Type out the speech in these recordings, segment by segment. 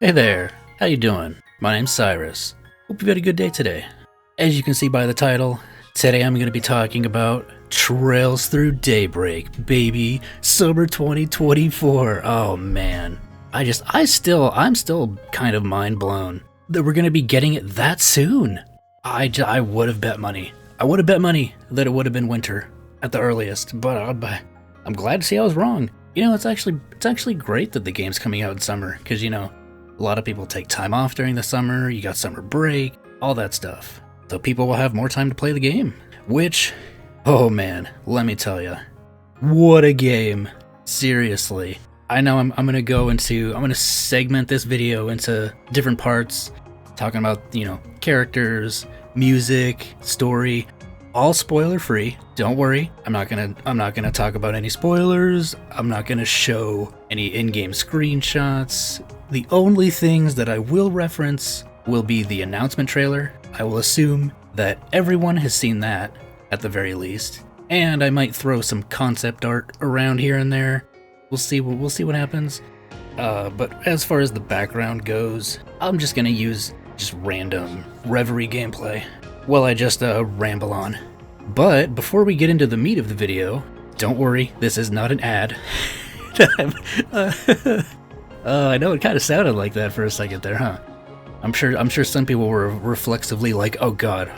Hey there, how you doing? My name's Cyrus. Hope you've had a good day today. As you can see by the title, today I'm going to be talking about Trails Through Daybreak, baby, summer 2024. Oh man, I'm still kind of mind blown that we're going to be getting it that soon. I would have bet money. I would have bet money that it would have been winter at the earliest, but I'm glad to see I was wrong. You know, it's actually great that the game's coming out in summer, because a lot of people take time off during the summer, you got summer break, all that stuff. So people will have more time to play the game. Which, oh man, let me tell you, what a game. Seriously. I know I'm gonna segment this video into different parts, talking about, characters, music, story, all spoiler free. Don't worry, I'm not gonna talk about any spoilers. I'm not gonna show any in-game screenshots. The only things that I will reference will be the announcement trailer. I will assume that everyone has seen that, at the very least. And I might throw some concept art around here and there. We'll see what happens. But as far as the background goes, I'm just gonna use just random Reverie gameplay while I just ramble on. But before we get into the meat of the video, don't worry, this is not an ad. I know it kind of sounded like that for a second there, huh? I'm sure some people were reflexively like, oh god,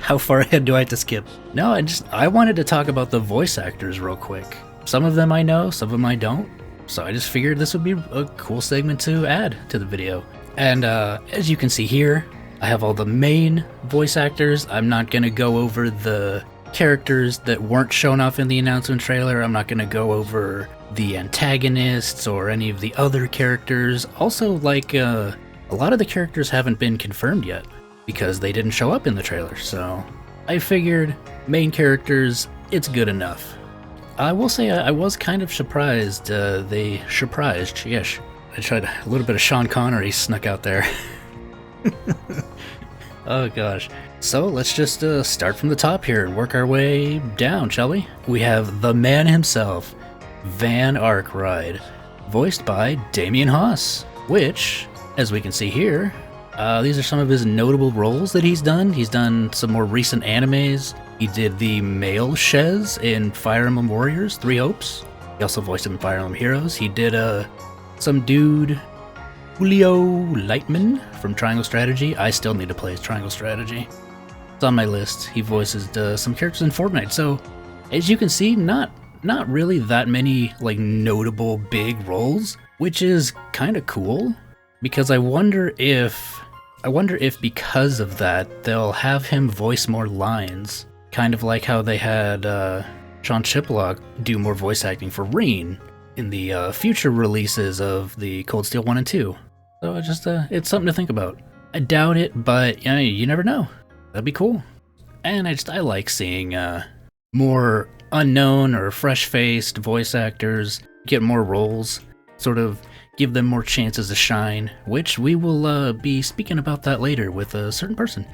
how far ahead do I have to skip? No, I wanted to talk about the voice actors real quick. Some of them I know, some of them I don't. So I just figured this would be a cool segment to add to the video. And as you can see here, I have all the main voice actors. I'm not gonna go over the characters that weren't shown off in the announcement trailer. I'm not gonna go over the antagonists or any of the other characters. Also, a lot of the characters haven't been confirmed yet because they didn't show up in the trailer, so I figured main characters, it's good enough. I will say I was kind of surprised. Yes. I tried a little bit of Sean Connery snuck out there. Oh gosh. So let's just start from the top here and work our way down, shall we? We have the man himself, Van Arkwright, voiced by Damien Haas, which, as we can see here, these are some of his notable roles that he's done. He's done some more recent animes. He did the male Shez in Fire Emblem Warriors 3 Hopes. He also voiced him in Fire Emblem Heroes. He did some dude, Julio Lightman from Triangle Strategy. I still need to play his Triangle Strategy. It's on my list. He voices some characters in Fortnite. So, as you can see, not really that many notable big roles, which is kind of cool, because I wonder if because of that they'll have him voice more lines, kind of like how they had Sean Chiplock do more voice acting for Reen in the future releases of the Cold Steel 1 and 2. So it's something to think about. I doubt it, but you never know. That'd be cool. And I like seeing more unknown or fresh-faced voice actors get more roles, sort of give them more chances to shine, which we will be speaking about that later with a certain person.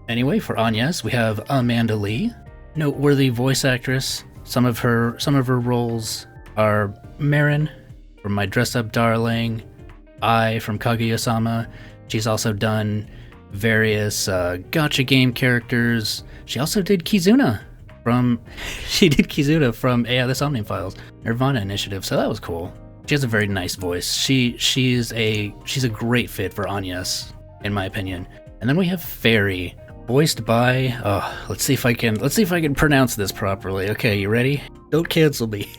Anyway, for Agnes, we have Amanda Lee, noteworthy voice actress. Some of her roles are Marin from My Dress Up Darling, Ai from Kaguya-sama. She's also done various gacha game characters. She also did Kizuna from The Somnium Files, Nirvana Initiative, so that was cool. She has a very nice voice. She's a great fit for Agnes, in my opinion. And then we have Fairy, voiced by let's see if I can pronounce this properly. Okay, you ready? Don't cancel me.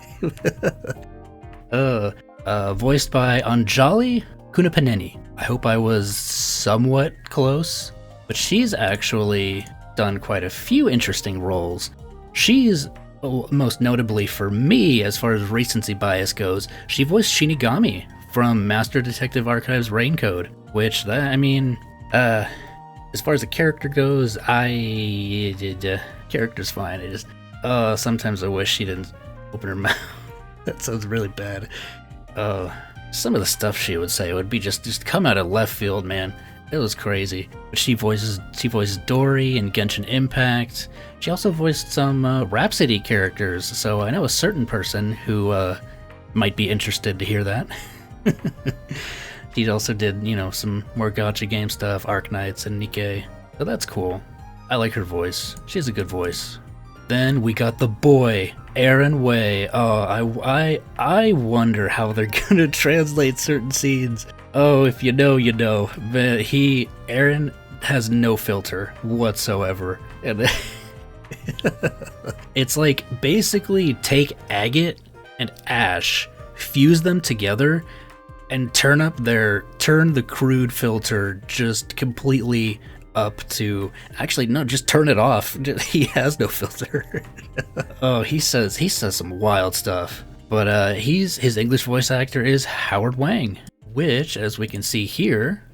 Voiced by Anjali Kunapaneni. I hope I was somewhat close, but she's actually done quite a few interesting roles. She's most notably for me, as far as recency bias goes, she voiced Shinigami from Master Detective Archives Raincode, which, as far as the character goes, character's fine. I just, sometimes I wish she didn't open her mouth. That sounds really bad. Some of the stuff she would say would be just come out of left field, man. It was crazy. But she voices Dory in Genshin Impact. She also voiced some Rhapsody characters, so I know a certain person who might be interested to hear that. He also did, you know, some more gacha game stuff, Arknights and Nikkei. So that's cool. I like her voice. She has a good voice. Then we got the boy, Aaron Way. Oh, I wonder how they're gonna translate certain scenes. Oh, if you know, you know. But Aaron has no filter whatsoever. And it's like basically take agate and ash, fuse them together, and turn the crude filter just completely up to, actually no, just turn it off. He has no filter. Oh, he says some wild stuff. But his English voice actor is Howard Wang, which, as we can see here,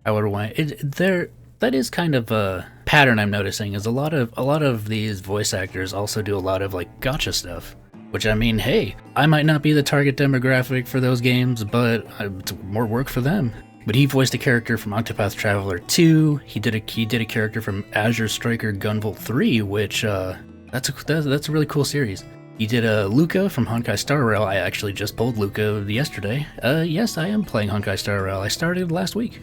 Howard Wang, that is kind of a pattern I'm noticing, is a lot of these voice actors also do a lot of like gacha stuff. Which, I mean, hey, I might not be the target demographic for those games, but it's more work for them. But he voiced a character from Octopath Traveler 2. He did a character from Azure Striker Gunvolt 3, which that's a really cool series. He did Luca from Honkai Star Rail. I actually just pulled Luca yesterday. Yes, I am playing Honkai Star Rail. I started last week.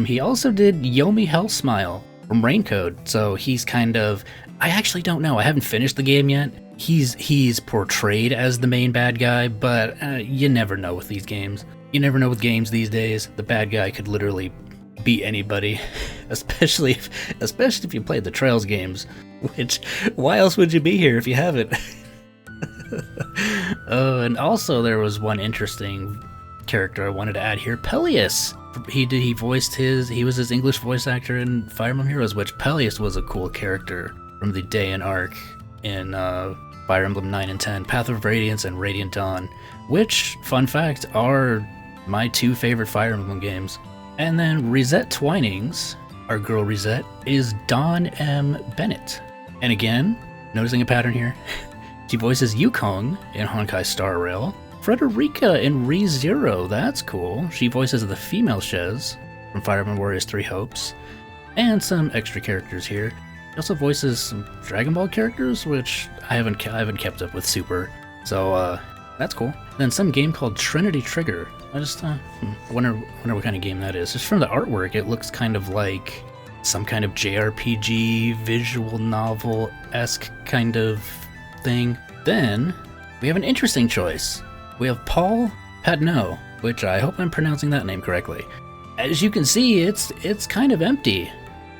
He also did Yomi Hellsmile from Raincode. So he's kind of, I actually don't know. I haven't finished the game yet. He's portrayed as the main bad guy, but you never know with these games. You never know with games these days. The bad guy could literally be anybody, especially if you played the Trails games. Which, why else would you be here if you haven't? And also there was one interesting character I wanted to add here, Peleus. He was his English voice actor in Fire Emblem Heroes, which Peleus was a cool character from the Dayan arc in Fire Emblem 9 and 10, Path of Radiance and Radiant Dawn, which, fun fact, are my two favorite Fire Emblem games. And then Reset Twinings, our girl Reset, is Dawn M Bennett. And again, noticing a pattern here, she voices Yukong in Honkai Star Rail, Frederica in ReZero, that's cool. She voices the female Shez from Fire Emblem Warriors 3 Hopes, and some extra characters here. He also voices some Dragon Ball characters, which I haven't kept up with super, so that's cool. Then some game called Trinity Trigger. I just wonder what kind of game that is. Just from the artwork, it looks kind of like some kind of JRPG visual novel-esque kind of thing. Then we have an interesting choice. We have Paul Patneaude, which I hope I'm pronouncing that name correctly. As you can see, it's kind of empty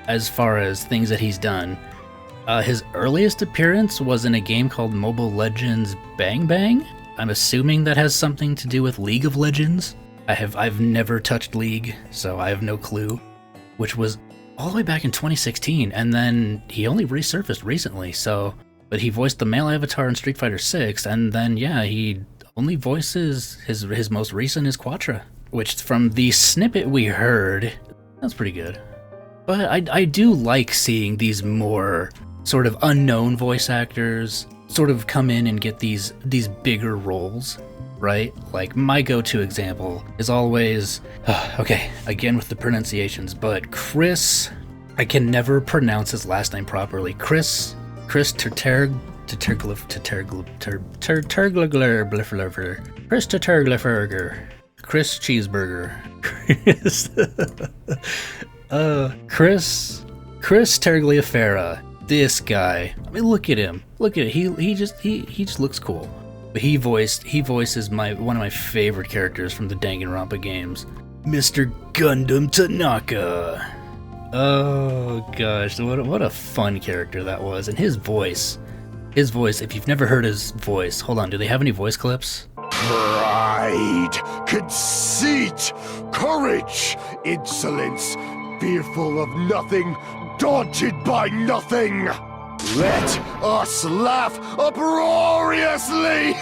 as far as things that he's done. His earliest appearance was in a game called Mobile Legends Bang Bang. I'm assuming that has something to do with League of Legends. I've never touched League, so I have no clue. Which was all the way back in 2016, and then he only resurfaced recently, but he voiced the male avatar in Street Fighter 6, and then yeah, he only voices his most recent is Quatra, which from the snippet we heard, that's pretty good. But I do like seeing these more sort of unknown voice actors sort of come in and get these bigger roles, right? Like my go-to example is always, okay, again with the pronunciations, but Chris, I can never pronounce his last name properly. Chris Terterglifer. Chris Cheeseburger. Chris Tergliafera. This guy. I mean, look at him. He just looks cool. But he voices one of my favorite characters from the Danganronpa games, Mr. Gundam Tanaka. Oh gosh, what a fun character that was. And his voice, if you've never heard his voice, hold on, do they have any voice clips? Pride, conceit, courage, insolence, fearful of nothing, daunted by nothing. Let us laugh uproariously!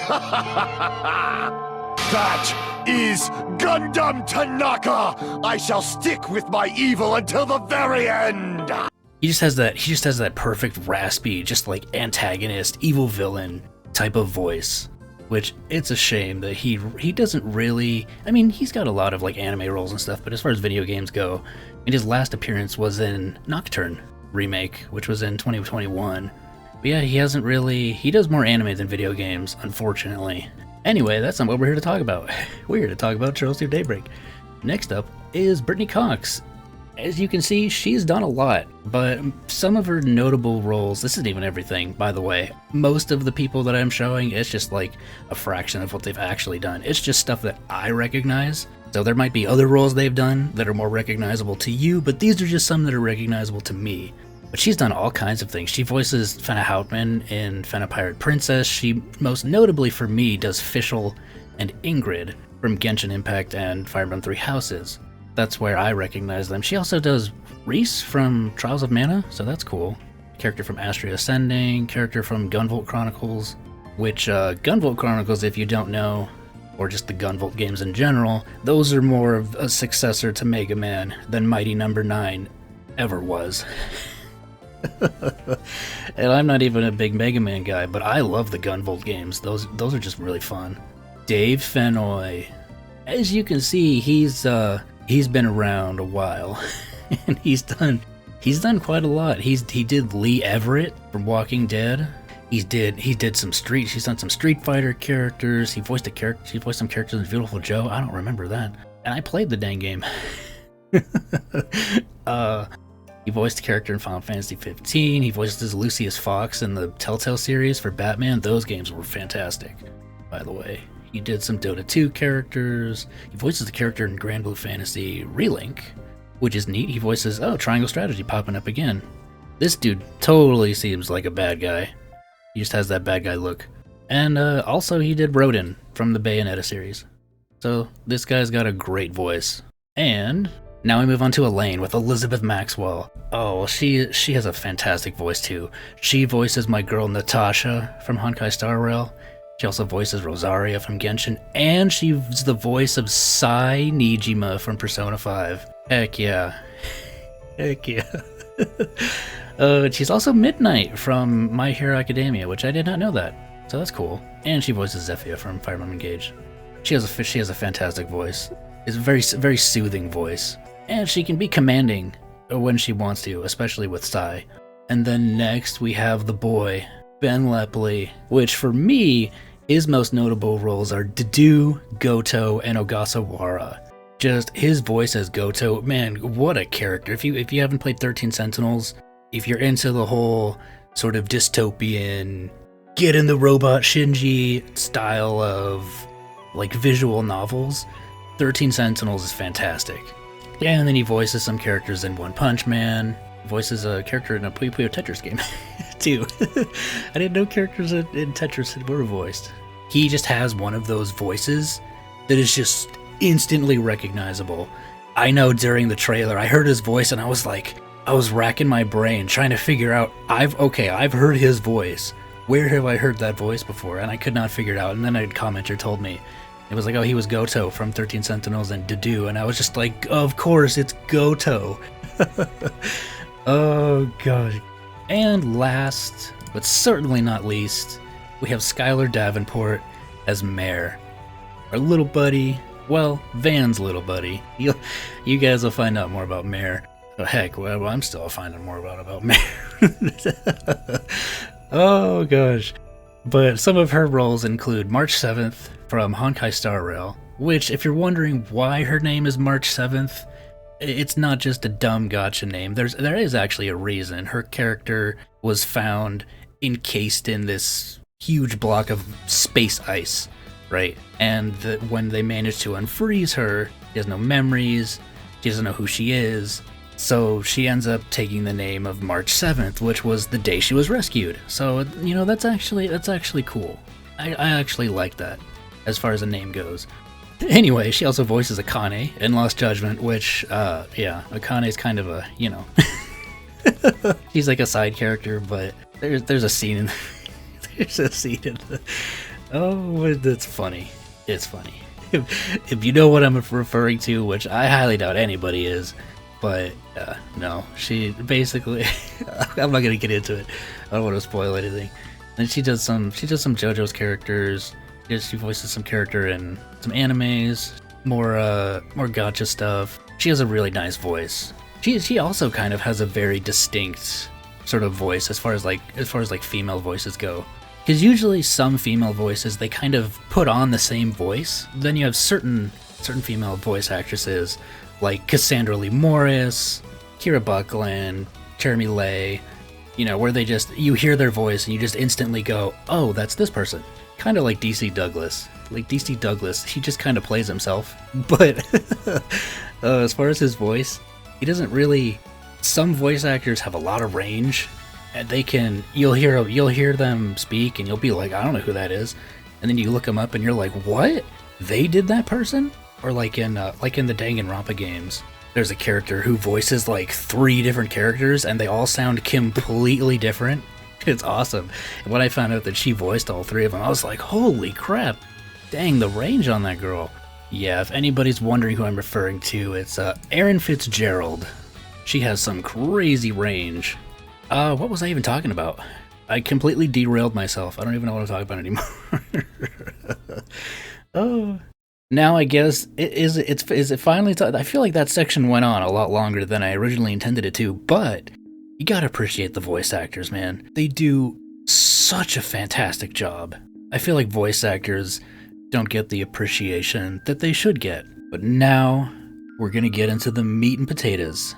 That is Gundam Tanaka! I shall stick with my evil until the very end! He just has that perfect raspy, just like antagonist, evil villain type of voice. Which, it's a shame that he doesn't really, I mean, he's got a lot of like anime roles and stuff, but as far as video games go, and his last appearance was in Nocturne remake, which was in 2021. But yeah, he does more anime than video games, unfortunately. Anyway, that's not what we're here to talk about. We're here to talk about Trails Through Daybreak. Next up is Brittany Cox. As you can see, she's done a lot, but some of her notable roles, this isn't even everything, by the way. Most of the people that I'm showing, it's just like a fraction of what they've actually done. It's just stuff that I recognize. So there might be other roles they've done that are more recognizable to you, but these are just some that are recognizable to me. But she's done all kinds of things. She voices Fenna Houtman in Fenna Pirate Princess. She, most notably for me, does Fischl and Ingrid from Genshin Impact and Fire Emblem Three Houses. That's where I recognize them. She also does Reese from Trials of Mana, so that's cool. Character from Astria Ascending, character from Gunvolt Chronicles, which Gunvolt Chronicles, if you don't know, or just the Gunvolt games in general, those are more of a successor to Mega Man than Mighty Number 9 ever was. And I'm not even a big Mega Man guy, but I love the Gunvolt games. Those are just really fun. Dave Fennoy. As you can see, he's been around a while, and he's done quite a lot. He did Lee Everett from Walking Dead. He's done some Street Fighter characters. He voiced some characters in Beautiful Joe. I don't remember that, and I played the dang game. He voiced a character in Final Fantasy 15. He voiced as Lucius Fox in the Telltale series for Batman. Those games were fantastic, by the way. He did some Dota 2 characters. He voices the character in Grand Blue Fantasy Relink, which is neat. He voices, Triangle Strategy popping up again. This dude totally seems like a bad guy. He just has that bad guy look. And also he did Rodin from the Bayonetta series. So this guy's got a great voice. And now we move on to Elaine with Elizabeth Maxwell. Oh, she has a fantastic voice too. She voices my girl Natasha from Honkai Star Rail. She also voices Rosaria from Genshin, and she's the voice of Sai Nijima from Persona 5. Heck yeah. Heck yeah. She's also Midnight from My Hero Academia, which I did not know that, so that's cool. And she voices Zephyr from Fire Emblem Engage. She has a fantastic voice. It's a very, very soothing voice. And she can be commanding when she wants to, especially with Sai. And then next we have the boy, Ben Lepley, which for me, his most notable roles are Dedue, Goto, and Ogasawara. Just his voice as Goto, man, what a character. If you haven't played 13 Sentinels, if you're into the whole sort of dystopian, get in the robot Shinji style of like visual novels, 13 Sentinels is fantastic. Yeah, and then he voices some characters in One Punch Man, voices a character in a Puyo Puyo Tetris game, too. I didn't know characters in Tetris were voiced. He just has one of those voices that is just instantly recognizable. I know during the trailer, I heard his voice and I was racking my brain trying to figure out, I've heard his voice. Where have I heard that voice before? And I could not figure it out. And then a commenter told me, it was like, he was Goto from 13 Sentinels and Dedue. And I was just like, of course, it's Goto. Oh, gosh. And last, but certainly not least, we have Skyler Davenport as Mare. Our little buddy, well, Van's little buddy. You guys will find out more about Mare. Oh, heck, well, I'm still finding more about Mare. Oh, gosh. But some of her roles include March 7th from Honkai Star Rail, which, if you're wondering why her name is March 7th, it's not just a dumb gotcha name. There is actually a reason. Her character was found encased in this huge block of space ice, right? And when they managed to unfreeze her, she has no memories, she doesn't know who she is, so she ends up taking the name of March 7th, which was the day she was rescued. So, that's actually cool. I actually like that, as far as a name goes. Anyway, she also voices Akane in Lost Judgment, which, Akane's kind of a, she's like a side character, but there's a scene in that's funny. It's funny. If you know what I'm referring to, which I highly doubt anybody is, but no, she basically, I'm not gonna get into it. I don't want to spoil anything. And she does some JoJo's characters. She voices some character in some animes, more gacha stuff. She has a really nice voice. She also kind of has a very distinct sort of voice as far as female voices go. Because usually some female voices, they kind of put on the same voice. Then you have certain certain female voice actresses like Cassandra Lee Morris, Kira Buckland, Jeremy Lay, you know, where you hear their voice and you just instantly go, oh, that's this person. Kind of like DC Douglas. Like DC Douglas, he just kind of plays himself. But as far as his voice, he doesn't really... Some voice actors have a lot of range, and you'll hear them speak and you'll be like, I don't know who that is. And then you look them up and you're like, what? They did that person? Or like in the Danganronpa games, there's a character who voices like 3 different characters and they all sound completely different. It's awesome. And when I found out that she voiced all 3 of them, I was like, holy crap. Dang, the range on that girl. Yeah, if anybody's wondering who I'm referring to, it's Erin Fitzgerald. She has some crazy range. What was I even talking about? I completely derailed myself. I don't even know what I'm talking about anymore. Oh... Now I guess is it finally? I feel like that section went on a lot longer than I originally intended it to, but you gotta appreciate the voice actors, man. They do such a fantastic job. I feel like voice actors don't get the appreciation that they should get. But now we're gonna get into the meat and potatoes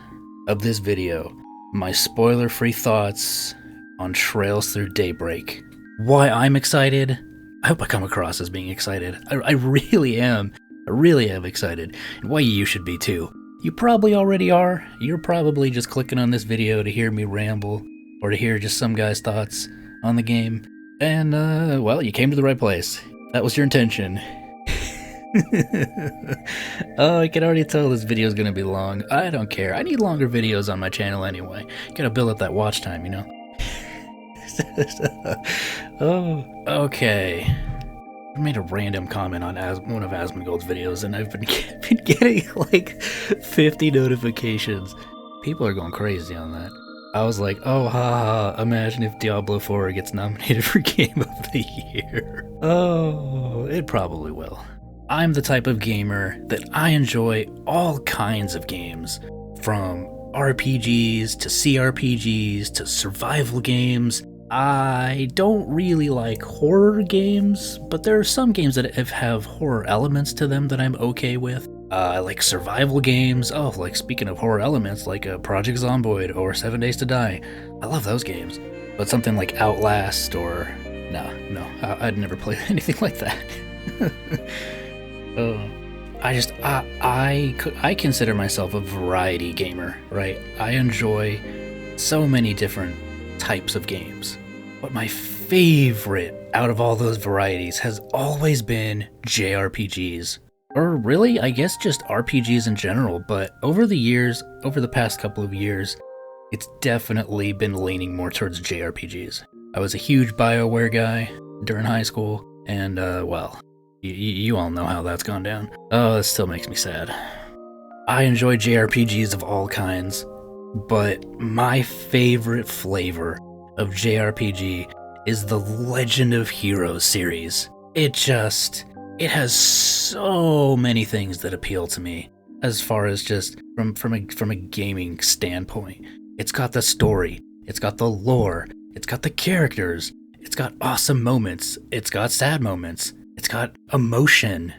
of this video. My spoiler-free thoughts on Trails Through Daybreak. Why I'm excited. I hope I come across as being excited. I really am. I really am excited. And why you should be too. You probably already are. You're probably just clicking on this video to hear me ramble, or to hear just some guy's thoughts on the game. And, well, you came to the right place. That was your intention. Oh, I can already tell this video is gonna be long. I don't care. I need longer videos on my channel anyway. Gotta build up that watch time, you know? Oh, okay. I made a random comment on one of Asmongold's videos, and I've been getting like 50 notifications. People are going crazy on that. I was like, oh, haha, imagine if Diablo 4 gets nominated for Game of the Year. Oh, it probably will. I'm the type of gamer that I enjoy all kinds of games, from RPGs to CRPGs to survival games. I don't really like horror games, but there are some games that have horror elements to them that I'm okay with. I like survival games. Oh, like speaking of horror elements, like Project Zomboid or 7 Days to Die. I love those games. But something like Outlast or... No, I'd never play anything like that. I consider myself a variety gamer, right? I enjoy so many different types of games. But my favorite out of all those varieties has always been JRPGs. Or really, I guess just RPGs in general, but over the past couple of years, it's definitely been leaning more towards JRPGs. I was a huge BioWare guy during high school, and well, you all know how that's gone down. Oh, it still makes me sad. I enjoy JRPGs of all kinds, but my favorite flavor of JRPG is the Legend of Heroes series. It has so many things that appeal to me as far as just from a gaming standpoint. It's got the story, it's got the lore, it's got the characters, it's got awesome moments, it's got sad moments, it's got emotion,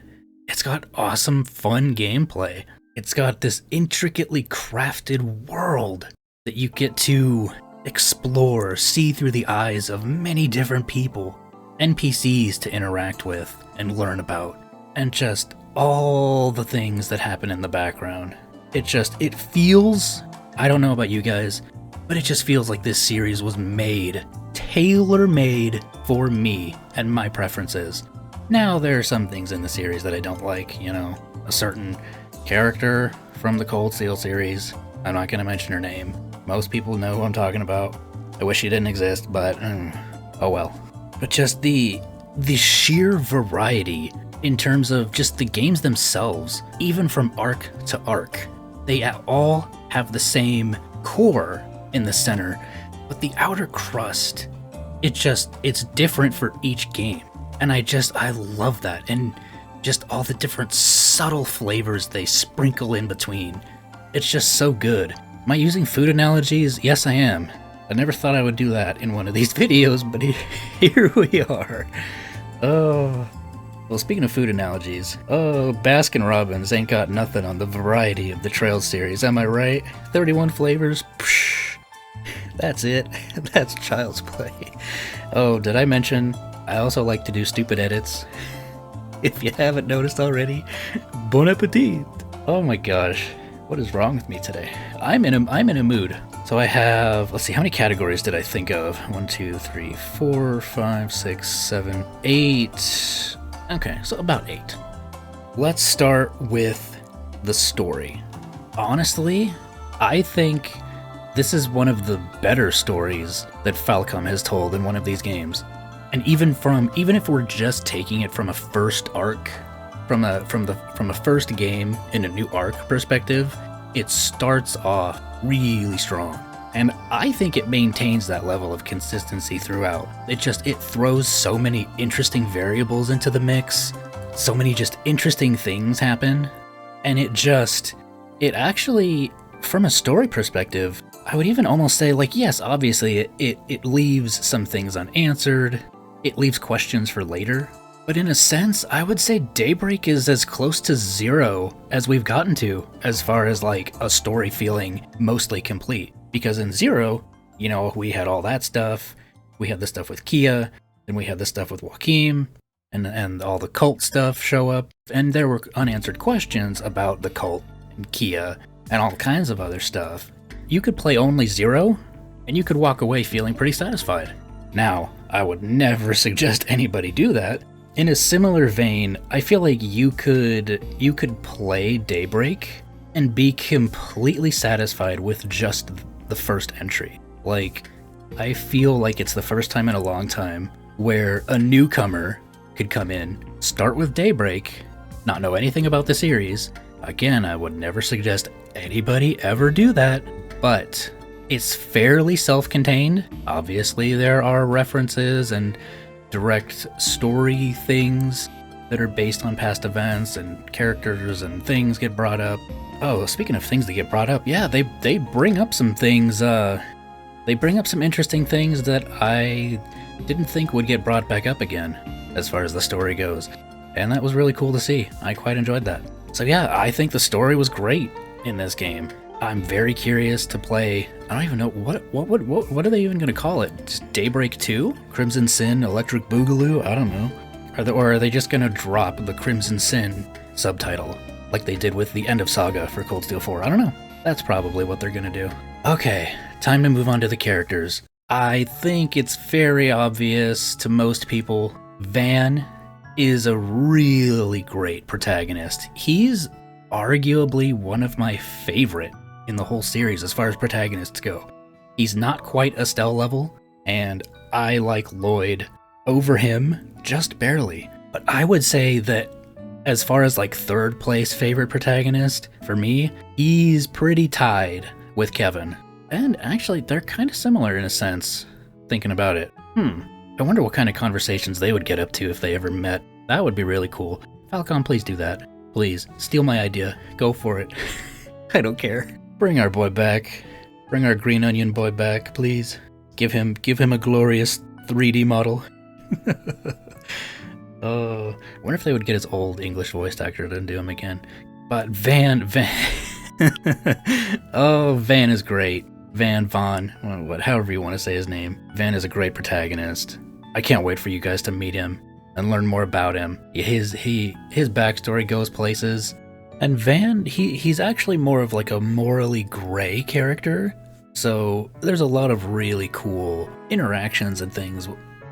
it's got awesome fun gameplay. It's got this intricately crafted world that you get to explore, see through the eyes of many different people, NPCs to interact with and learn about, and just all the things that happen in the background. It feels, I don't know about you guys, but it just feels like this series was tailor-made for me and my preferences. Now, there are some things in the series that I don't like, you know, a certain character from the Cold Steel series. I'm not going to mention her name. Most people know who I'm talking about. I wish she didn't exist, but oh well. But just the sheer variety in terms of just the games themselves, even from arc to arc. They all have the same core in the center, but the outer crust, it's different for each game. And I love that. And just all the different subtle flavors they sprinkle in between. It's just so good. Am I using food analogies? Yes, I am. I never thought I would do that in one of these videos, but here we are. Oh, Well, speaking of food analogies, oh, Baskin Robbins ain't got nothing on the variety of the Trails series, am I right? 31 flavors? Psh, that's it. That's child's play. Oh, did I mention I also like to do stupid edits? If you haven't noticed already, bon appetit! Oh my gosh, what is wrong with me today? I'm in a mood. So I have, let's see, how many categories did I think of? 1, 2, 3, 4, 5, 6, 7, 8. Okay, so about 8. Let's start with the story. Honestly, I think this is one of the better stories that Falcom has told in one of these games. And even if we're just taking it from a first arc, from a first game in a new arc perspective, it starts off really strong. And I think it maintains that level of consistency throughout. It throws so many interesting variables into the mix. So many just interesting things happen. And it actually, from a story perspective, I would even almost say, like, yes, obviously it leaves some things unanswered. It leaves questions for later. But in a sense, I would say Daybreak is as close to 0 as we've gotten to, as far as like a story feeling mostly complete. Because in 0, you know, we had all that stuff. We had the stuff with Kia, then we had the stuff with Joaquim, and all the cult stuff show up. And there were unanswered questions about the cult and Kia and all kinds of other stuff. You could play only 0, and you could walk away feeling pretty satisfied. Now, I would never suggest anybody do that. In a similar vein, I feel like you could play Daybreak and be completely satisfied with just the first entry. Like, I feel like it's the first time in a long time where a newcomer could come in, start with Daybreak, not know anything about the series. Again, I would never suggest anybody ever do that, but it's fairly self-contained. Obviously, there are references and direct story things that are based on past events, and characters and things get brought up. Oh, speaking of things that get brought up, yeah, they bring up some things, they bring up some interesting things that I didn't think would get brought back up again, as far as the story goes. And that was really cool to see. I quite enjoyed that. So yeah, I think the story was great in this game. I'm very curious to play. I don't even know what are they even going to call it? Just Daybreak 2? Crimson Sin, Electric Boogaloo? I don't know. Or are they just going to drop the Crimson Sin subtitle like they did with the End of Saga for Cold Steel 4? I don't know. That's probably what they're going to do. Okay, time to move on to the characters. I think it's very obvious to most people, Van is a really great protagonist. He's arguably one of my favorite in the whole series as far as protagonists go. He's not quite Estelle level, and I like Lloyd over him just barely. But I would say that as far as like third place favorite protagonist, for me, he's pretty tied with Kevin. And actually, they're kind of similar in a sense, thinking about it. I wonder what kind of conversations they would get up to if they ever met. That would be really cool. Falcon, please do that. Please, steal my idea. Go for it. I don't care. Bring our boy back. Bring our green onion boy back, please. Give him a glorious 3D model. Oh, I wonder if they would get his old English voice actor to do him again. But Van. Oh, Van is great. Vaughn, however you want to say his name. Van is a great protagonist. I can't wait for you guys to meet him and learn more about him. His backstory goes places. And Van, he's actually more of like a morally gray character. So there's a lot of really cool interactions and things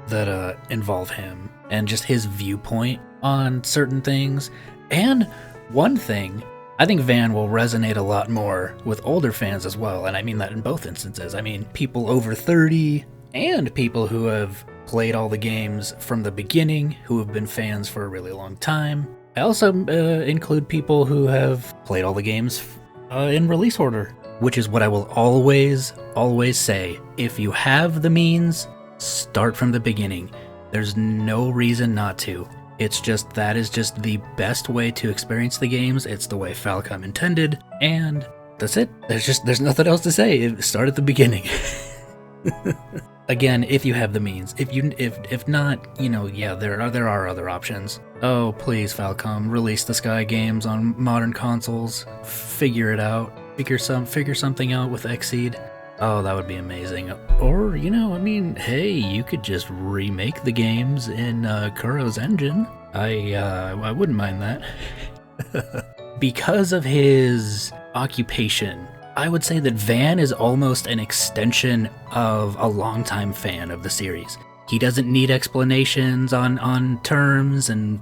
that involve him and just his viewpoint on certain things. And one thing, I think Van will resonate a lot more with older fans as well, and I mean that in both instances. I mean, people over 30 and people who have played all the games from the beginning, who have been fans for a really long time. I also include people who have played all the games in release order, which is what I will always say. If you have the means, start from the beginning. There's no reason not to. It's just, that is just the best way to experience the games. It's the way Falcom intended, and that's it. There's nothing else to say. Start at the beginning. Again, if you have the means. If not, yeah, there are other options. Oh, please, Falcom, release the Sky games on modern consoles. Figure it out. Figure something out with Xseed. Oh, that would be amazing. Or, hey, you could just remake the games in Kuro's engine. I wouldn't mind that. Because of his occupation, I would say that Van is almost an extension of a longtime fan of the series. He doesn't need explanations on terms and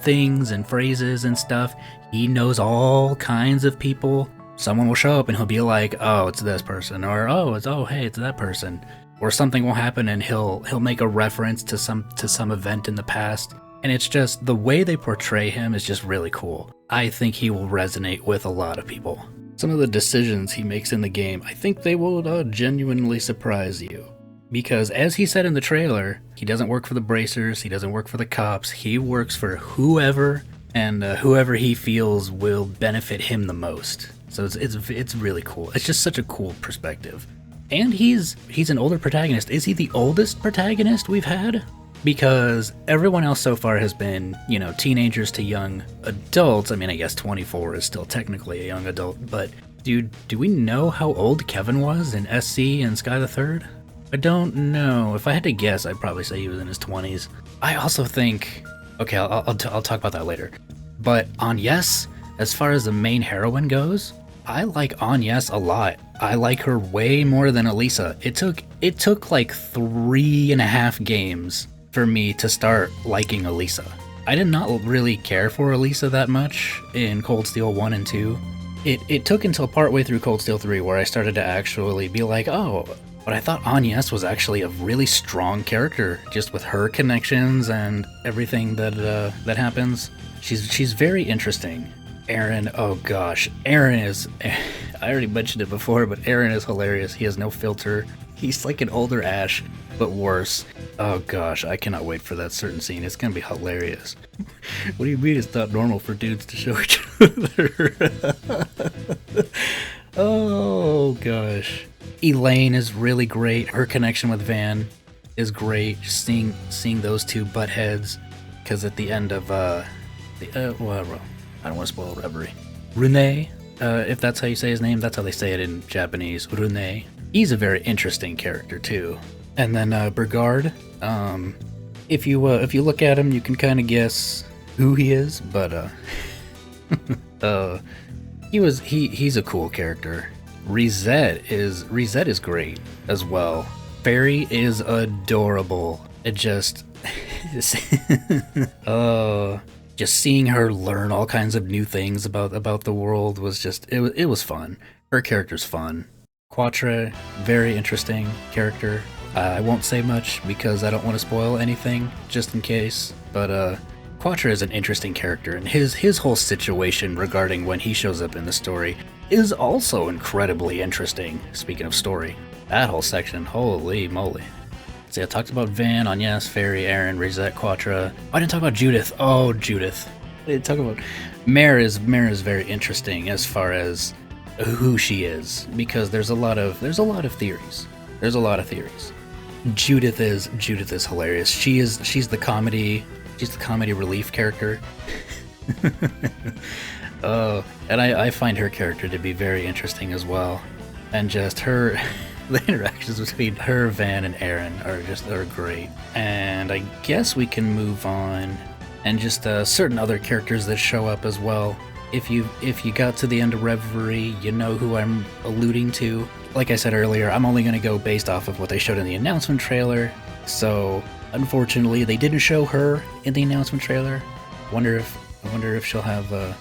things and phrases and stuff. He knows all kinds of people. Someone will show up and he'll be like, oh, it's this person, or hey, it's that person. Or something will happen and he'll make a reference to some event in the past. And it's just, the way they portray him is just really cool. I think he will resonate with a lot of people. Some of the decisions he makes in the game, I think they will genuinely surprise you. Because as he said in the trailer, he doesn't work for the bracers, he doesn't work for the cops, he works for whoever, and whoever he feels will benefit him the most. So it's really cool. It's just such a cool perspective. And he's an older protagonist. Is he the oldest protagonist we've had? Because everyone else so far has been, teenagers to young adults. I mean, I guess 24 is still technically a young adult, but do we know how old Kevin was in SC and Sky the Third? I don't know. If I had to guess, I'd probably say he was in his 20s. I also think... Okay, I'll talk about that later. But Agnes, as far as the main heroine goes, I like Agnes a lot. I like her way more than Elisa. It took like 3.5 games for me to start liking Elisa. I did not really care for Elisa that much in Cold Steel 1 and 2. It took until partway through Cold Steel 3 where I started to actually be like, oh, but I thought Agnes was actually a really strong character, just with her connections and everything that happens. She's very interesting. Aaron, oh gosh, Aaron is, I already mentioned it before, but Aaron is hilarious. He has no filter. He's like an older Ash, but worse. Oh gosh, I cannot wait for that certain scene. It's gonna be hilarious. What do you mean it's not normal for dudes to show each other? Oh gosh. Elaine is really great. Her connection with Van is great. Just seeing those two butt heads, because at the end of well, I don't want to spoil Reverie. Rune, if that's how you say his name, that's how they say it in Japanese. Rune. He's a very interesting character too. And then Brigard. If you look at him, you can kind of guess who he is, but he's a cool character. Reset is great as well. Fairy is adorable. It just just seeing her learn all kinds of new things about the world was just it was fun. Her character's fun. Quatre, very interesting character. I won't say much because I don't want to spoil anything, just in case. But Quatre is an interesting character, and his whole situation regarding when he shows up in the story is also incredibly interesting. Speaking of story, that whole section, holy moly. See, I talked about Van, Agnes, Fairy, Aaron, Reset, Quatre. I didn't talk about Judith. Oh, Judith. I didn't talk about... Mare is very interesting as far as who she is, because there's a lot of theories. There's a lot of theories. Judith is hilarious. She's the comedy relief character. And I find her character to be very interesting as well. And just the interactions between her, Van, and Aaron are great. And I guess we can move on, and just certain other characters that show up as well. If you got to the end of Reverie, you know who I'm alluding to. Like I said earlier, I'm only going to go based off of what they showed in the announcement trailer. So unfortunately, they didn't show her in the announcement trailer. I wonder if she'll have the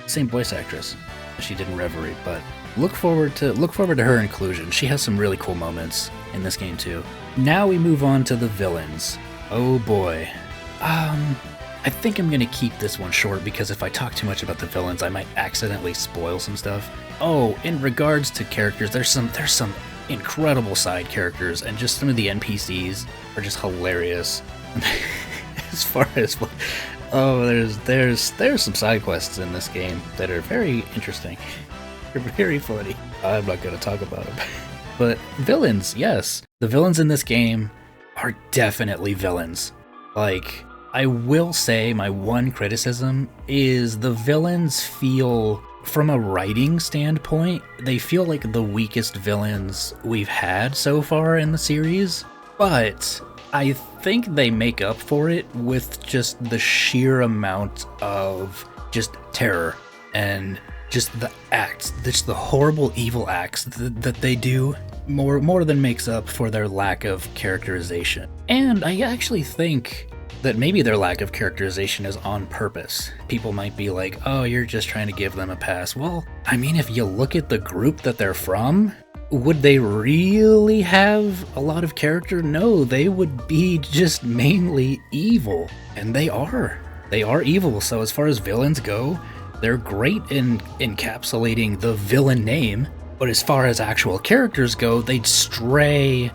same voice actress as she did in Reverie, but look forward to her inclusion. She has some really cool moments in this game too. Now we move on to the villains. Oh boy. I think I'm gonna keep this one short because if I talk too much about the villains, I might accidentally spoil some stuff. Oh, in regards to characters, there's some incredible side characters, and just some of the NPCs are just hilarious. As far as there's some side quests in this game that are very interesting. They're very funny. I'm not gonna talk about them. But villains, yes. The villains in this game are definitely villains. Like, I will say my one criticism is the villains feel, from a writing standpoint, they feel like the weakest villains we've had so far in the series, but I think they make up for it with just the sheer amount of just terror and just the acts, just the horrible evil acts that they do more than makes up for their lack of characterization. And I actually think that maybe their lack of characterization is on purpose. People might be like, oh, you're just trying to give them a pass. Well, I mean, if you look at the group that they're from, would they really have a lot of character? No, they would be just mainly evil. And they are. They are evil. So as far as villains go, they're great in encapsulating the villain name. But as far as actual characters go, they'd stray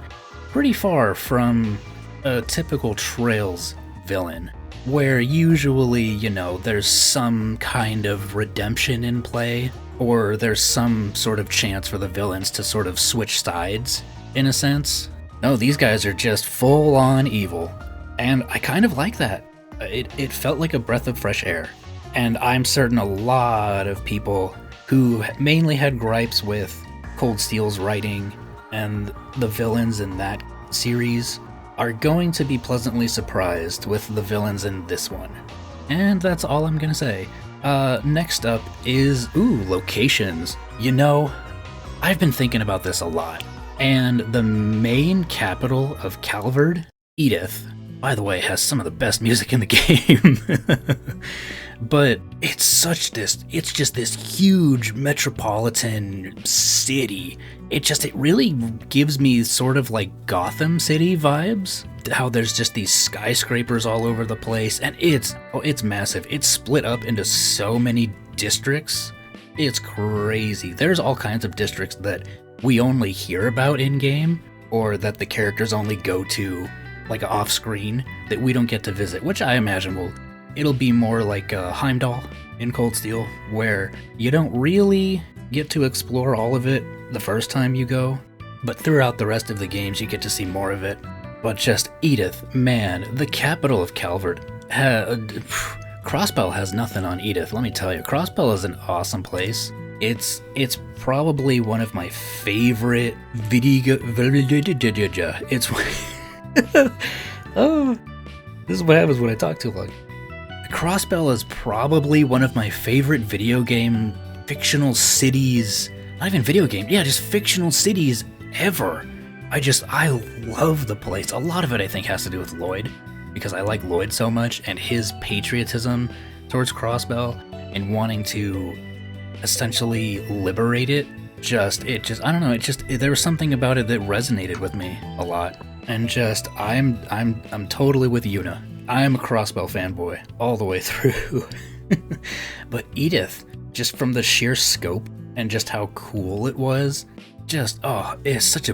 pretty far from a typical Trails villain, where usually, you know, there's some kind of redemption in play, or there's some sort of chance for the villains to sort of switch sides, in a sense. No, these guys are just full-on evil, and I kind of like that. It felt like a breath of fresh air, and I'm certain a lot of people who mainly had gripes with Cold Steel's writing and the villains in that series are going to be pleasantly surprised with the villains in this one. And that's all I'm gonna say. Next up is, locations. You know, I've been thinking about this a lot, and the main capital of Calvard, Edith, by the way, has some of the best music in the game. But it's just this huge metropolitan city. It really gives me sort of like Gotham City vibes. How there's just these skyscrapers all over the place, and it's massive. It's split up into so many districts. It's crazy. There's all kinds of districts that we only hear about in-game, or that the characters only go to, like off-screen, that we don't get to visit, which I imagine it'll be more like Heimdall in Cold Steel, where you don't really get to explore all of it the first time you go, but throughout the rest of the games you get to see more of it. But just Edith, man, the capital of Calvard. Crossbell has nothing on Edith, let me tell you. Crossbell is an awesome place. It's probably one of my favorite It's oh, this is what happens when I talk too long. Crossbell is probably one of my favorite video game fictional cities. Not even video game, yeah, just fictional cities ever. I love the place. A lot of it I think has to do with Lloyd, because I like Lloyd so much, and his patriotism towards Crossbell and wanting to essentially liberate it. I don't know, there was something about it that resonated with me a lot. And just, I'm totally with Yuna. I'm a Crossbell fanboy all the way through. But Edith, just from the sheer scope and just how cool it was, it's such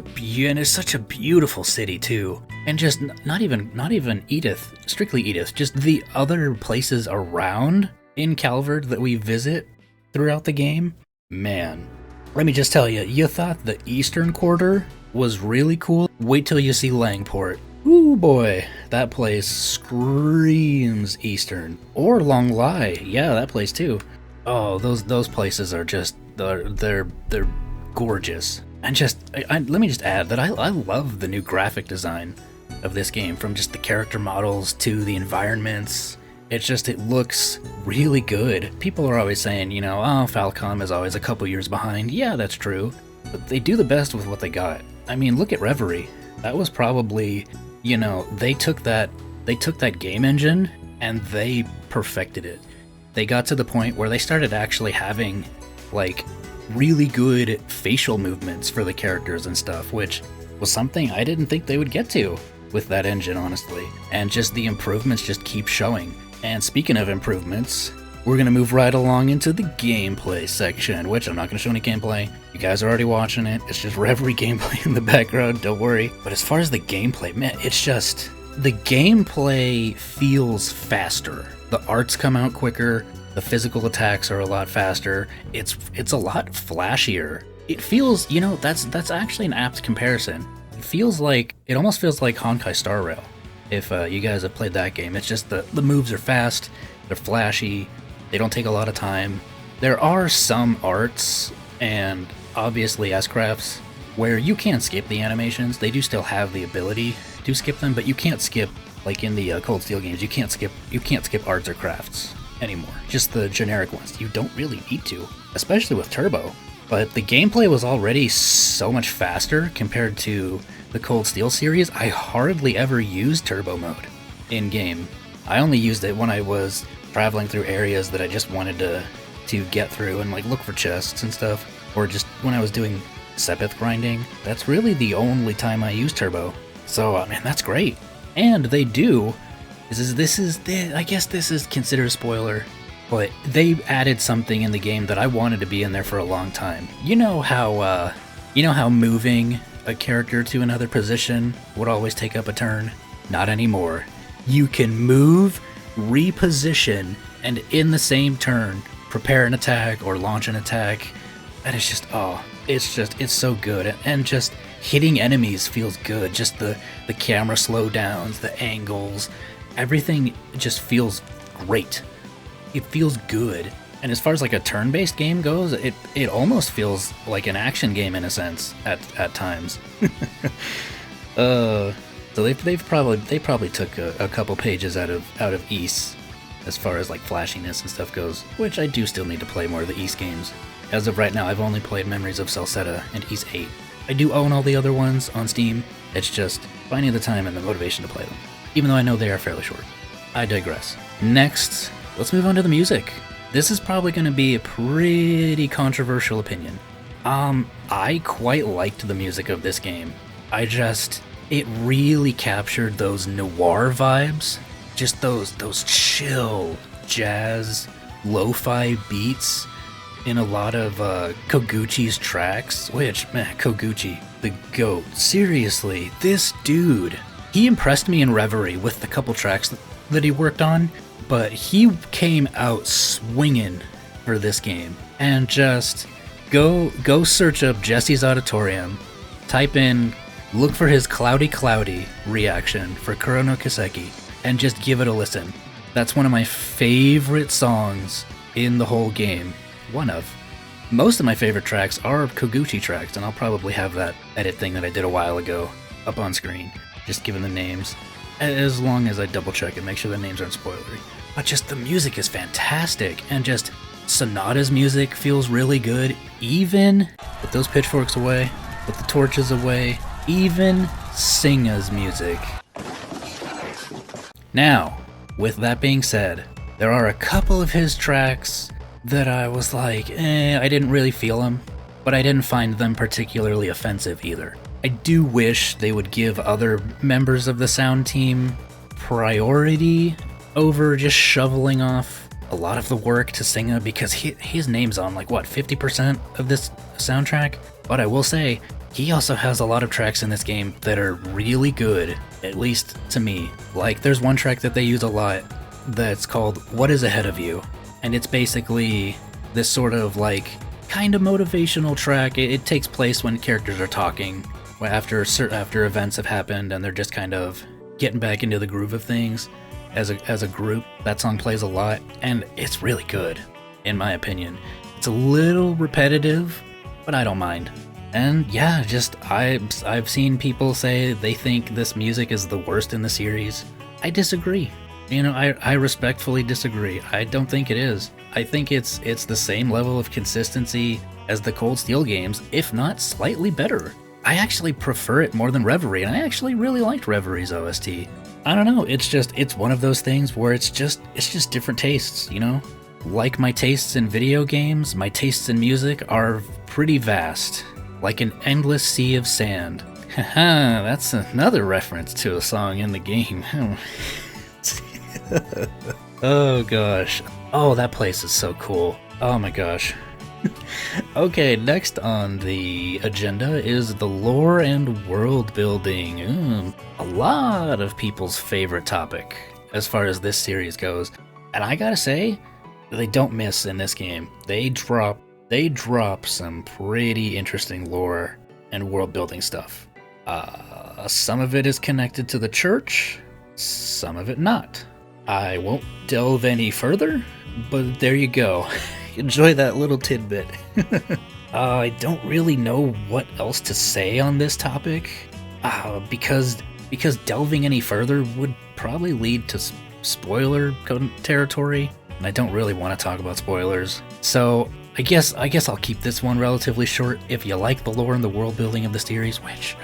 a beautiful city too. And just not even Edith, strictly Edith, just the other places around in Calvard that we visit throughout the game. Man, let me just tell you, you thought the Eastern Quarter was really cool? Wait till you see Langport. Ooh boy, that place screams Eastern. Or Long Lai, yeah, that place too. Oh, those places are just, they're gorgeous. And let me just add that I love the new graphic design of this game, from just the character models to the environments. It looks really good. People are always saying, Falcom is always a couple years behind. Yeah, that's true. But they do the best with what they got. I mean, look at Reverie. That was probably, they took that game engine and they perfected it. They got to the point where they started actually having, like, really good facial movements for the characters and stuff, which was something I didn't think they would get to with that engine, honestly. And just the improvements just keep showing. And speaking of improvements, we're going to move right along into the gameplay section, which I'm not going to show any gameplay. You guys are already watching it. It's just Reverie gameplay in the background, don't worry. But as far as the gameplay, man, the gameplay feels faster. The arts come out quicker, the physical attacks are a lot faster, it's a lot flashier. It feels, that's actually an apt comparison. It it almost feels like Honkai Star Rail. If you guys have played that game, it's just the moves are fast, they're flashy, they don't take a lot of time. There are some arts and obviously S-crafts where you can skip the animations. They do still have the ability to skip them, but you can't skip, like in the Cold Steel games, you can't skip arts or crafts anymore. Just the generic ones. You don't really need to, especially with Turbo. But the gameplay was already so much faster compared to the Cold Steel series. I hardly ever used Turbo mode in game. I only used it when I was traveling through areas that I just wanted to get through and like look for chests and stuff, or just when I was doing Sepith grinding. That's really the only time I used Turbo. So man, that's great. And they do. I guess this is considered a spoiler, but they added something in the game that I wanted to be in there for a long time. You know how moving a character to another position would always take up a turn? Not anymore. You can move, reposition, and in the same turn, prepare an attack or launch an attack. And it's just, it's so good. And just hitting enemies feels good. Just the camera slowdowns, the angles, everything just feels great. It feels good. And as far as like a turn-based game goes, it almost feels like an action game in a sense at times. So they probably took a couple pages out of Ys as far as like flashiness and stuff goes, which I do still need to play more of the Ys games. As of right now, I've only played Memories of Celceta and Ys 8. I do own all the other ones on Steam. It's just finding the time and the motivation to play them, even though I know they are fairly short. I digress. Next, let's move on to the music. This is probably going to be a pretty controversial opinion. I quite liked the music of this game. It really captured those noir vibes. Just those chill jazz, lo-fi beats in a lot of Koguchi's tracks, which, man, Koguchi, the GOAT. Seriously, this dude, he impressed me in Reverie with the couple tracks that he worked on, but he came out swinging for this game. And just go search up Jesse's Auditorium, type in, look for his Cloudy reaction for Kurono Kiseki, and just give it a listen. That's one of my favorite songs in the whole game. One of. Most of my favorite tracks are Koguchi tracks, and I'll probably have that edit thing that I did a while ago up on screen, just giving the names, as long as I double check and make sure the names aren't spoilery. But just the music is fantastic, and just Sonata's music feels really good, even with those pitchforks away, with the torches away, even Singa's music. Now, with that being said, there are a couple of his tracks that I was like, I didn't really feel them, but I didn't find them particularly offensive either. I do wish they would give other members of the sound team priority over just shoveling off a lot of the work to Singa, because his name's on like, 50% of this soundtrack? But I will say, he also has a lot of tracks in this game that are really good, at least to me. Like, there's one track that they use a lot that's called What Is Ahead of You? And it's basically this sort of like kind of motivational track. It takes place when characters are talking after events have happened and they're just kind of getting back into the groove of things as a group. That song plays a lot, and it's really good, in my opinion. It's a little repetitive, but I don't mind. And yeah, just I've seen people say they think this music is the worst in the series. I disagree. I respectfully disagree. I don't think it is. I think it's the same level of consistency as the Cold Steel games, if not slightly better. I actually prefer it more than Reverie, and I actually really liked Reverie's OST. I don't know, it's one of those things where it's just different tastes, Like my tastes in video games, my tastes in music are pretty vast, like an endless sea of sand. Haha, that's another reference to a song in the game. Oh gosh. Oh, that place is so cool. Oh my gosh. Okay, next on the agenda is the lore and world building. A lot of people's favorite topic as far as this series goes. And I gotta say, they don't miss in this game. They drop some pretty interesting lore and world building stuff. Some of it is connected to the church, some of it not. I won't delve any further, but there you go. Enjoy that little tidbit. I don't really know what else to say on this topic, because delving any further would probably lead to spoiler territory, and I don't really want to talk about spoilers. So I guess I'll keep this one relatively short. If you like the lore and the world building of the series, which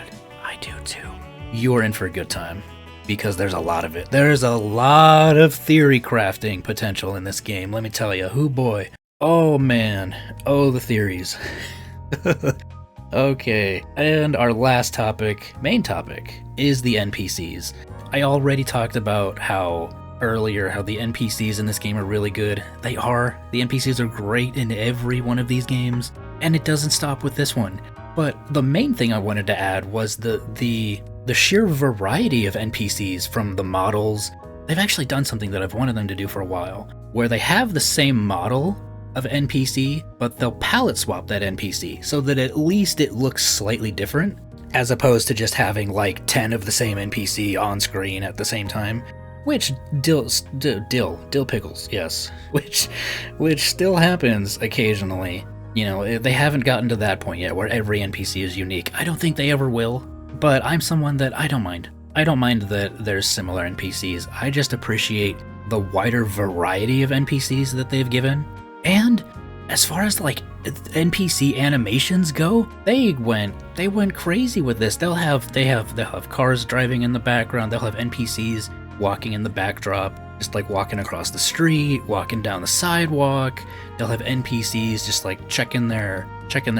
I do too, you're in for a good time, because there's a lot of it. There's a lot of theory crafting potential in this game, let me tell you. Hoo boy. Oh man. Oh, the theories. Okay, and our last topic, main topic, is the NPCs. I already talked about how the NPCs in this game are really good. They are. The NPCs are great in every one of these games, and it doesn't stop with this one. But the main thing I wanted to add was the sheer variety of NPCs from the models. They've actually done something that I've wanted them to do for a while, where they have the same model of NPC, but they'll palette swap that NPC so that at least it looks slightly different, as opposed to just having like 10 of the same NPC on screen at the same time. Which dill pickles, yes. Which still happens occasionally. You know, they haven't gotten to that point yet where every NPC is unique. I don't think they ever will, but I'm someone that I don't mind. I don't mind that there's similar NPCs. I just appreciate the wider variety of NPCs that they've given. And as far as like NPC animations go, they went crazy with this. They'll have cars driving in the background. They'll have NPCs walking in the backdrop, just like walking across the street, walking down the sidewalk. They'll have NPCs just like checking their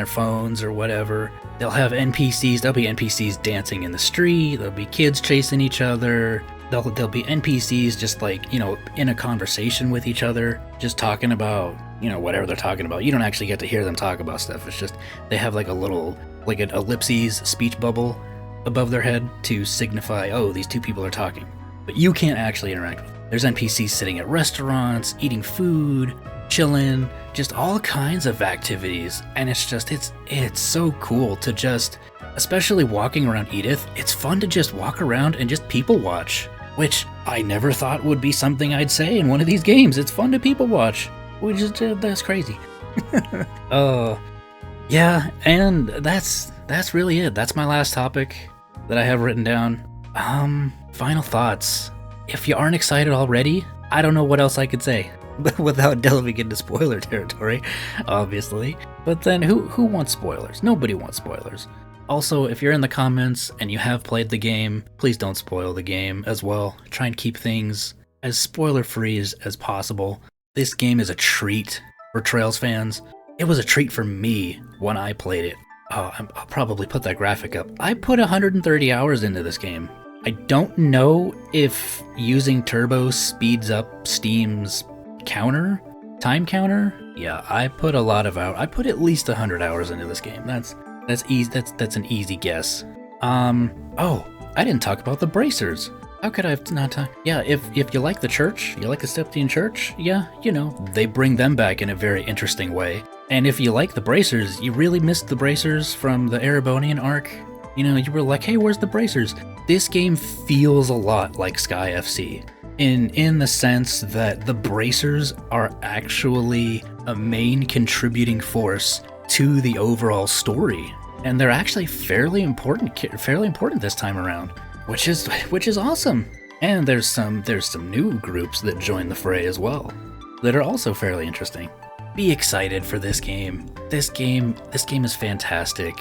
phones or whatever. There'll be NPCs dancing in the street. There'll be kids chasing each other. There'll be NPCs just like, you know, in a conversation with each other, just talking about, you know, whatever they're talking about. You don't actually get to hear them talk about stuff. It's just they have like a little, like an ellipses speech bubble above their head to signify, oh, these two people are talking. But you can't actually interact with them. There's NPCs sitting at restaurants, eating food, chilling, just all kinds of activities. And it's so cool to just, especially walking around Edith, it's fun to just walk around and just people watch, which I never thought would be something I'd say in one of these games. It's fun to people watch, which is, that's crazy. Yeah, and that's really it. That's my last topic that I have written down. Final thoughts. If you aren't excited already, I don't know what else I could say without delving into spoiler territory, obviously. But then who wants spoilers? Nobody wants spoilers. Also, if you're in the comments and you have played the game, please don't spoil the game as well. Try and keep things as spoiler-free as possible. This game is a treat for Trails fans. It was a treat for me when I played it. Oh, I'll probably put that graphic up. I put 130 hours into this game. I don't know if using turbo speeds up Steam's time counter. Yeah, I put a lot of hours. I put at least 100 hours into this game. That's easy. That's an easy guess. Oh, I didn't talk about the bracers. How could I have not talked? Yeah, if you like the church, you like the Septian Church, yeah, you know, they bring them back in a very interesting way. And if you like the bracers, you really missed the bracers from the Erebonian arc. You know, you were like, hey, where's the bracers? This game feels a lot like Sky FC. In the sense that the bracers are actually a main contributing force to the overall story. And they're actually fairly important this time around. Which is awesome. And there's some new groups that join the fray as well that are also fairly interesting. Be excited for this game. This game is fantastic.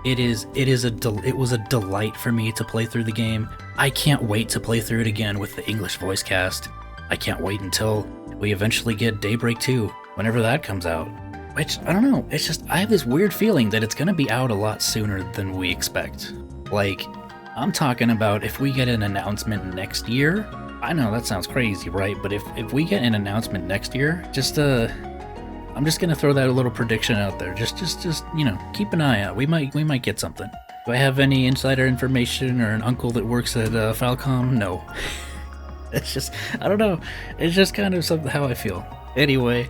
It was a delight for me to play through the game. I can't wait to play through it again with the English voice cast. I can't wait until we eventually get Daybreak 2, whenever that comes out. Which, I don't know, it's just, I have this weird feeling that it's gonna be out a lot sooner than we expect. Like, I'm talking about if we get an announcement next year. I know that sounds crazy, right? But if we get an announcement next year, I'm just gonna throw that a little prediction out there. Just you know, keep an eye out. We might get something. Do I have any insider information or an uncle that works at Falcom? No. It's just, I don't know. It's just kind of something how I feel. Anyway,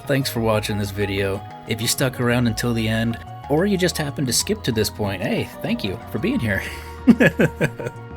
thanks for watching this video. If you stuck around until the end, or you just happened to skip to this point, hey, thank you for being here.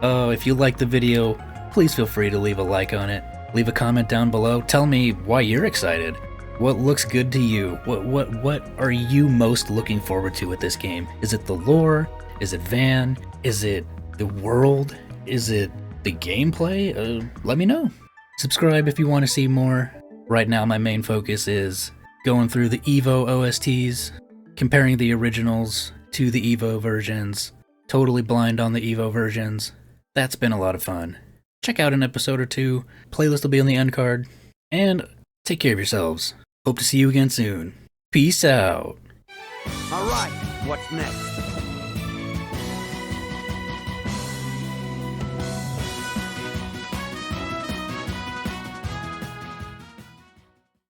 Oh, if you liked the video, please feel free to leave a like on it. Leave a comment down below. Tell me why you're excited. What looks good to you? What are you most looking forward to with this game? Is it the lore? Is it Van? Is it the world? Is it the gameplay? Let me know. Subscribe if you want to see more. Right now my main focus is going through the EVO OSTs, comparing the originals to the EVO versions, totally blind on the EVO versions. That's been a lot of fun. Check out an episode or two. Playlist will be on the end card. And take care of yourselves. Hope to see you again soon. Peace out. All right, what's next?